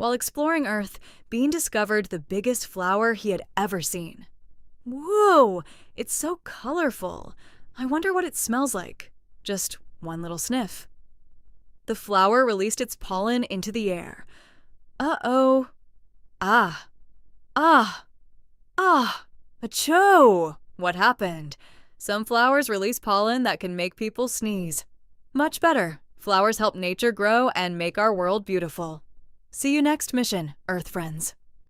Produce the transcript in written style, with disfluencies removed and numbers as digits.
While exploring Earth, Bean discovered the biggest flower he had ever seen. Whoa! It's so colorful. I wonder what it smells like. Just one little sniff. The flower released its pollen into the air. Uh-oh. Ah. Ah. Ah. Achoo! What happened? Some flowers release pollen that can make people sneeze. Much better. Flowers help nature grow and make our world beautiful. See you next mission, Earth friends.